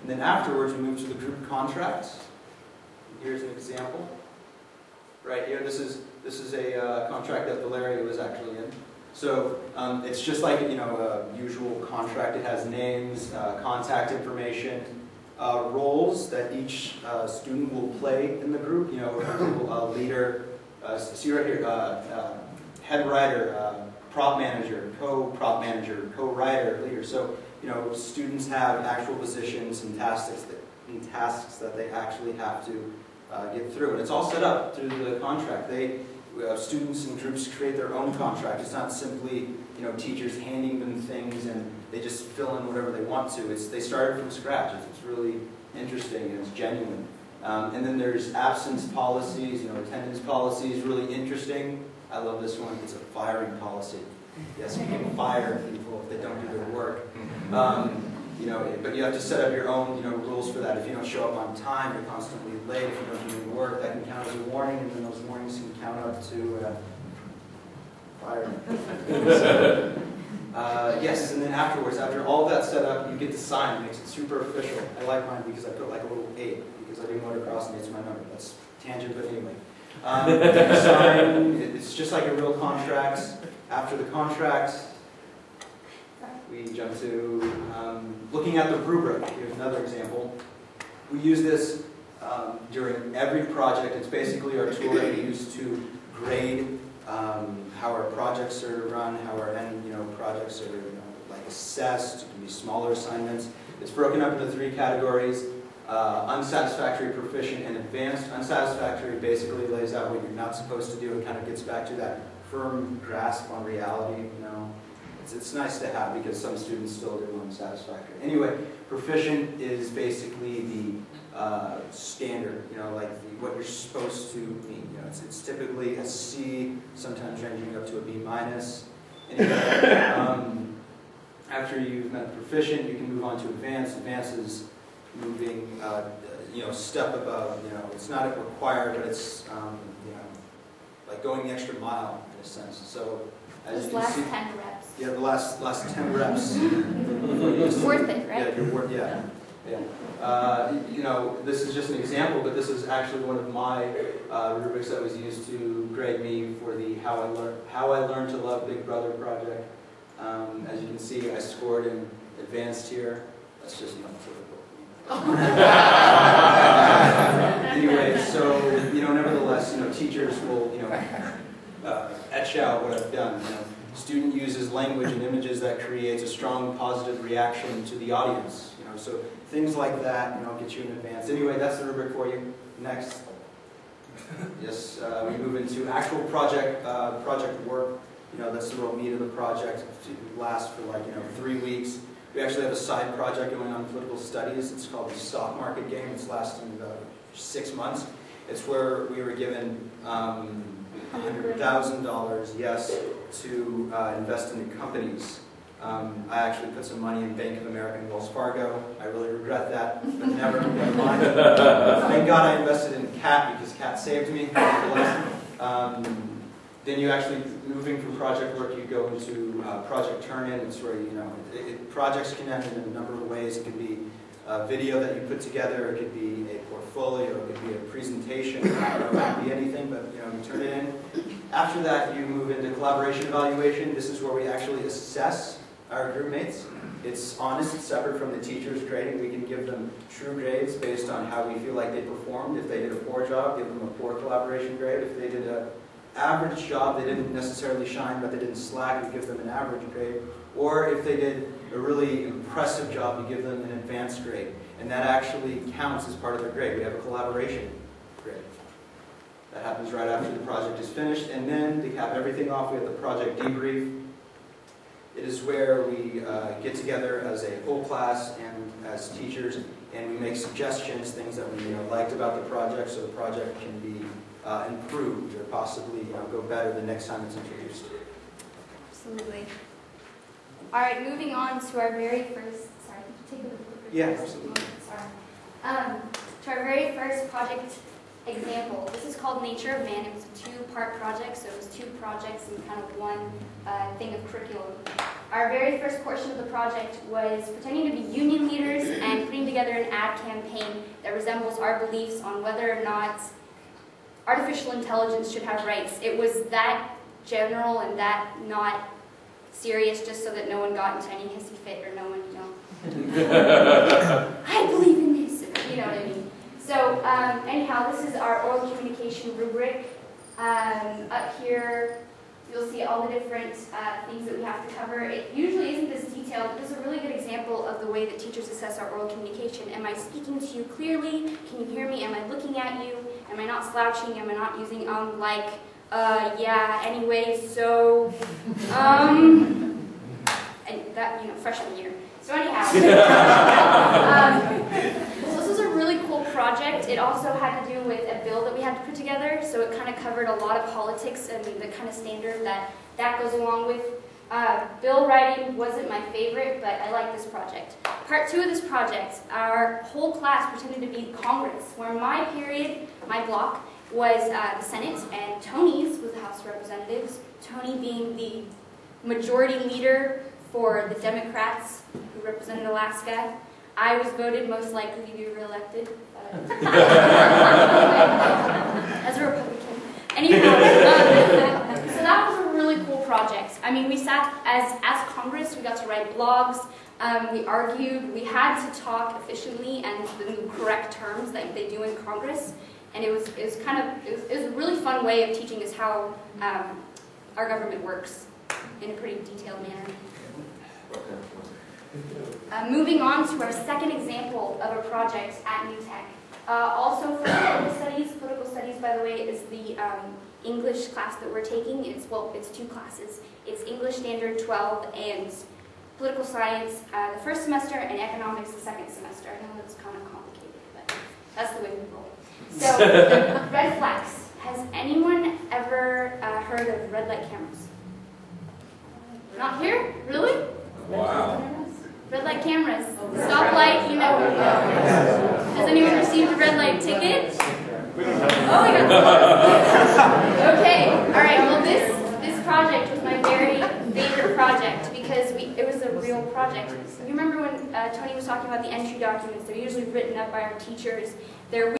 And then afterwards, we move to the group contract. Here's an example. Right here, this is a contract that Valeria was actually in. So it's just like a usual contract. It has names, contact information, roles that each student will play in the group. For example, leader. See right here, head writer, prop manager, co-prop manager, co-writer, leader. So students have actual positions and tasks that they actually have to get through, and it's all set up through the contract. Students and groups create their own contract. It's not simply teachers handing them things and they just fill in whatever they want to. They started from scratch. It's really interesting and it's genuine. And then there's absence policies, attendance policies, really interesting. I love this one. It's a firing policy. Yes, you can fire people if they don't do their work. But you have to set up your own rules for that. If you don't show up on time, you're constantly late. If you don't do your work, that can count as a warning, and then those warnings can count up to fire. Yes, and then afterwards, after all of that's set up, you get to sign. It makes it super official. I like mine because I put like a little 8 because I didn't want to cross and it's my number. That's tangent, but anyway. You sign. It's just like a real contract. After the contract, we jump to looking at the rubric. Here's another example. We use this during every project. It's basically our tool that we use to grade how our projects are run, how our end projects are like assessed. It can be smaller assignments. It's broken up into 3 categories: unsatisfactory, proficient, and advanced. Unsatisfactory basically lays out what you're not supposed to do. It kind of gets back to that firm grasp on reality. It's nice to have because some students still do unsatisfactory. Anyway, proficient is basically the standard, like what you're supposed to meet. It's typically a C, sometimes ranging up to a B minus. Anyway, after you've met proficient, you can move on to advanced. Advanced is moving, step above. It's not required, but it's like going the extra mile in a sense. So as you can see, 10 reps. Yeah, the last 10 reps. Worth it, right? Yeah, you're worth. Yeah. This is just an example, but this is actually one of my rubrics that was used to grade me for the How I Learned to Love Big Brother project. As you can see, I scored in advanced here. That's just anyway, so nevertheless, teachers will etch out what I've done. Student uses language and images that creates a strong positive reaction to the audience. So things like that, get you in advance. Anyway, that's the rubric for you. Next. Yes, we move into actual project work. That's the real meat of the project. It lasts for 3 weeks. We actually have a side project going on in political studies. It's called the stock market game. It's lasting about 6 months. It's where we were given $100,000, yes, to invest in the companies. I actually put some money in Bank of America and Wells Fargo. I really regret that, but never mind. Thank God I invested in CAT because CAT saved me. Then you actually, moving from project work, you go into project turn-in. It's where, projects can end in a number of ways. It could be a video that you put together. It could be a portfolio. It could be a presentation. It could be anything, but you turn it in. After that, you move into collaboration evaluation. This is where we actually assess our group mates. It's honest, it's separate from the teacher's grading. We can give them true grades based on how we feel like they performed. If they did a poor job, give them a poor collaboration grade. If they did an average job, they didn't necessarily shine, but they didn't slack, we give them an average grade. Or if they did a really impressive job, we give them an advanced grade. And that actually counts as part of their grade. We have a collaboration grade. That happens right after the project is finished. And then to cap everything off, we have the project debrief. It is where we get together as a whole class and as teachers, and we make suggestions, things that we liked about the project, so the project can be improved or possibly go better the next time it's introduced. Absolutely. All right, moving on to our very first. Sorry, could you take a look? Yeah, absolutely. Sorry. To our very first project example. This is called Nature of Man. It was a 2-part project, so it was 2 projects and kind of one thing of curriculum. Our very first portion of the project was pretending to be union leaders and putting together an ad campaign that resembles our beliefs on whether or not artificial intelligence should have rights. It was that general and that not serious, just so that no one got into any hissy fit or no one, I believe in this, you know what I mean. So anyhow, this is our oral communication rubric. Up here, you'll see all the different things that we have to cover. It usually isn't this detailed, but this is a really good example of the way that teachers assess our oral communication. Am I speaking to you clearly? Can you hear me? Am I looking at you? Am I not slouching? Am I not using like, yeah, anyway, so, and that, freshman year. So anyhow, so this was a really cool project. It also had to do with a bill that we had to put together, so it kind of covered a lot of politics and the kind of standard that goes along with. Bill writing wasn't my favorite, but I like this project. Part 2 of this project, our whole class pretended to be Congress, where my period, my block, was the Senate, and Tony's was the House of Representatives, Tony being the majority leader for the Democrats who represented Alaska. I was voted most likely to be reelected as a Republican. Anyhow, so that was a really cool project. I mean, we sat as Congress, we got to write blogs, we argued, we had to talk efficiently and in the correct terms that they do in Congress. And it was a really fun way of teaching us how our government works in a pretty detailed manner. Moving on to our second example of a project at New Tech. Also for political studies, by the way, is the English class that we're taking. It's 2 classes. It's English Standard 12 and Political Science the first semester and Economics the second semester. I know that's kind of complicated, but that's the way we roll. So, red flags. Has anyone ever heard of red light cameras? Not here? Really? Wow. Red light cameras. Stoplight, Has anyone received a red light ticket? Oh, we got okay. All right. Well, this project was my very favorite project because it was a real project. You remember when Tony was talking about the entry documents? They're usually written up by our teachers. They're